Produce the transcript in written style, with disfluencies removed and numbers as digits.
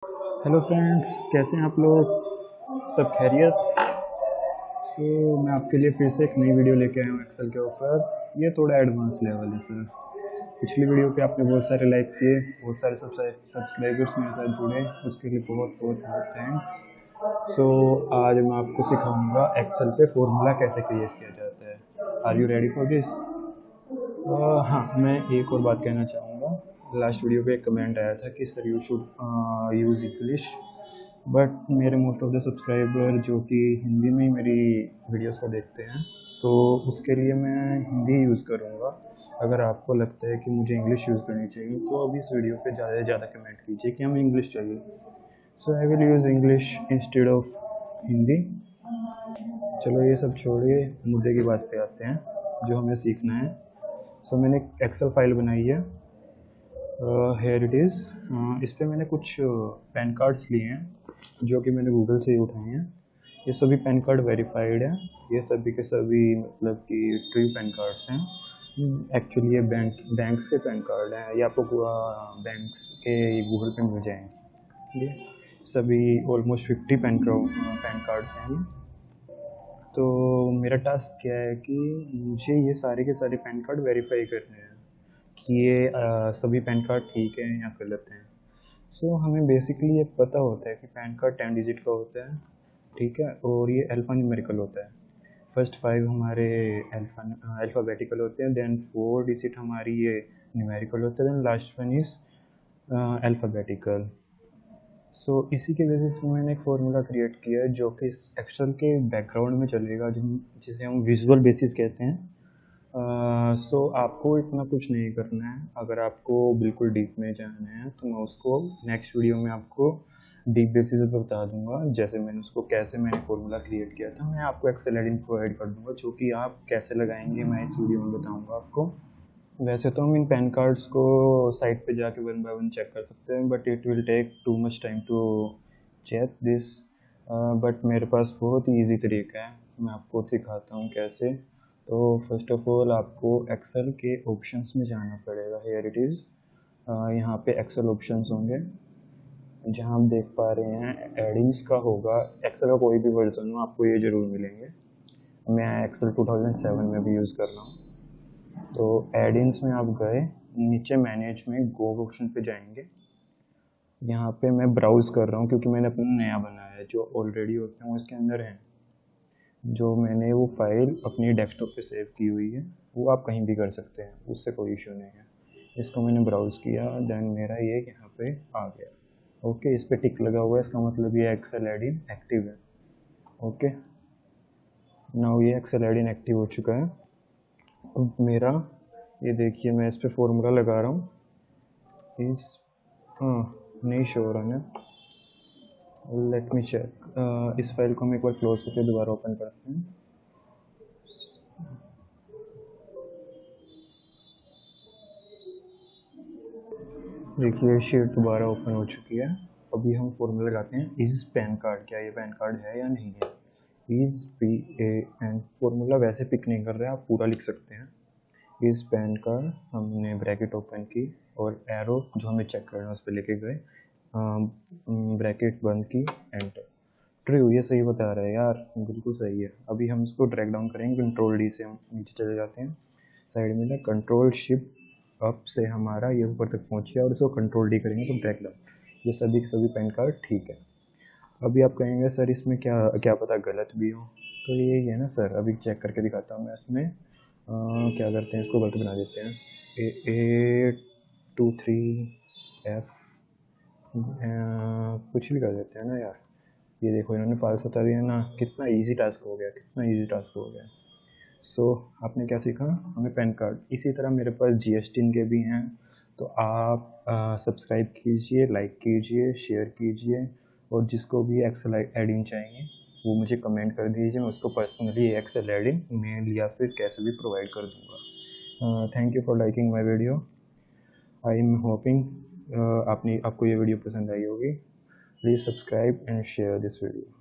Hello friends, कैसे हैं आप लोग? सब खैरियत? मैं आपके लिए फिर से एक नई वीडियो लेके आया हूँ एक्सेल के ऊपर। ये थोड़ा एडवांस लेवल है सर। पिछली वीडियो पे आपने बहुत सारे लाइक किए, बहुत सारे सब्सक्राइबर्स मेरे साथ जुड़े, उसके लिए बहुत बहुत बहुत थैंक्स। आज मैं आपको सिखाऊंगा एक्सेल पे फॉर्मूला कैसे क्रिएट किया जाता है। Are you ready for this? हाँ, मैं एक और बात कहना चाहूँगा। लास्ट वीडियो पे एक कमेंट आया था कि sir you should use English, but मेरे मोस्ट ऑफ द सब्सक्राइबर जो कि हिंदी में ही मेरी वीडियोस को देखते हैं, तो उसके लिए मैं हिंदी यूज़ करूँगा। अगर आपको लगता है कि मुझे इंग्लिश यूज़ करनी चाहिए तो अब इस वीडियो पे ज़्यादा से ज़्यादा कमेंट कीजिए कि हमें इंग्लिश चाहिए। So I will use English instead of Hindi. चलो ये सब छोड़िए, मुद्दे की बात पे आते हैं जो हमें सीखना है। मैंने एक एक्सेल फाइल बनाई है। Here it is. इस पे मैंने कुछ पैन कार्ड्स लिए हैं जो कि मैंने गूगल से ही उठाए हैं। ये सभी पैन कार्ड वेरीफाइड है। ये सभी के सभी मतलब कि ट्रू पैन कार्ड्स हैं। एक्चुअली ये बैंक्स के पैन कार्ड हैं। ये आपको बैंक्स के गूगल पे मिल जाएंगे। ये सभी ऑलमोस्ट 50 पैन कार्ड्स हैं ये। तो मेरा टास्क क्या है कि मुझे ये सारे के सारे पैन कार्ड वेरीफाई करने हैं कि ये सभी पैन कार्ड ठीक हैं या गलत हैं। हमें बेसिकली ये पता होता है कि पैन कार्ड 10 डिजिट का होता है, ठीक है, और ये अल्फ़ा न्यूमेरिकल होता है। फर्स्ट 5 हमारे अल्फ़ाबेटिकल होते हैं, देन 4 डिजिट हमारी ये न्यूमेरिकल होते हैं, then last one is alphabetical. इसी के बेसिस पे मैंने एक फार्मूला क्रिएट किया है जो कि इस एक्सेल के बैकग्राउंड में चलेगा, जिसे हम विजुअल बेसिस कहते हैं। आपको इतना कुछ नहीं करना है। अगर आपको बिल्कुल डीप में जाना है तो मैं उसको नेक्स्ट वीडियो में आपको डीप बेसिस पे बता दूंगा। जैसे कैसे मैंने फार्मूला क्रिएट किया था, मैं आपको एक्सेल एडिंग प्रोवाइड कर दूंगा, जो कि आप कैसे लगाएंगे मैं इस वीडियो में बताऊंगा आपको। वैसे तो हम इन पैन कार्ड्स को साइट पे जाके वन बाय वन चेक कर सकते हैं, but it will take too much time to check this. But मेरे पास बहुत ही ईजी तरीका है, मैं आपको सिखाता हूँ कैसे। तो फर्स्ट ऑफ ऑल आपको एक्सेल के ऑप्शंस में जाना पड़ेगा। Here it is. यहाँ पे एक्सेल ऑप्शंस होंगे, जहाँ आप देख पा रहे हैं एडिंग्स का होगा। एक्सेल का कोई भी वर्जन हो आपको ये ज़रूर मिलेंगे। मैं एक्सेल 2007 में भी यूज़ कर रहा हूँ। तो एडिंग्स में आप गए, नीचे मैनेज में गो ऑप्शन पे जाएंगे। यहाँ पे मैं ब्राउज़ कर रहा हूँ क्योंकि मैंने अपना नया बनाया है। जो ऑलरेडी होते हैं वो इसके अंदर हैं। जो मैंने वो फाइल अपनी डेस्कटॉप पे सेव की हुई है वो आप कहीं भी कर सकते हैं, उससे कोई इशू नहीं है। इसको मैंने ब्राउज़ किया, देन मेरा ये यहाँ पे आ गया। ओके, इस पर टिक लगा हुआ है, इसका मतलब ये एक्सेल एडिन एक्टिव है। ओके, नाउ ये एक्सेल एडिन एक्टिव हो चुका है। अब मेरा ये देखिए, मैं इस पर फॉर्मूला लगा रहा हूँ। इस हाँ, नहीं शो हो रहा है। Let me check. इस फाइल को हम एक बार क्लोज करके दोबारा ओपन करते हैं। देखिए शीट दोबारा ओपन हो चुकी है। अभी हम फॉर्मूला लगाते हैं, इज पैन कार्ड, क्या ये पैन कार्ड है या नहीं है। Is P A N, formula वैसे पिक नहीं कर रहे हैं, आप पूरा लिख सकते हैं। इज पैन कार्ड, हमने ब्रैकेट ओपन की और एरो जो हमें चेक करना है उस पर लेके गए, ब्रैकेट बंद की, एंटर। ट्रू, ये सही बता रहा है यार, बिल्कुल सही है। अभी हम इसको ड्रैग डाउन करेंगे, कंट्रोल डी से हम नीचे चले जाते हैं। साइड में कंट्रोल शिफ्ट अप से हमारा ये ऊपर तक पहुँच गया, और इसको कंट्रोल डी करेंगे तो ड्रैग डाउन। ये सभी के सभी पैन कार्ड ठीक है। अभी आप कहेंगे सर इसमें क्या क्या पता गलत भी हो, तो यही है ना सर। अभी चेक करके दिखाता हूँ मैं इसमें। क्या करते हैं, इसको गलत बना देते हैं। ए 23 F कुछ भी कर देते हैं ना यार। ये देखो इन्होंने पास बता दिया ना, कितना इजी टास्क हो गया, कितना इजी टास्क हो गया। आपने क्या सीखा, हमें पैन कार्ड। इसी तरह मेरे पास जीएसटी के भी हैं, तो आप सब्सक्राइब कीजिए, लाइक कीजिए, शेयर कीजिए, और जिसको भी एक्सेल एडिंग चाहिए वो मुझे कमेंट कर दीजिए, मैं उसको पर्सनली एक्सेल एडिंग मेल या फिर कैसे भी प्रोवाइड कर दूँगा। Thank you for liking my video. I am hoping आपको ये वीडियो पसंद आई होगी। Please subscribe and share this video.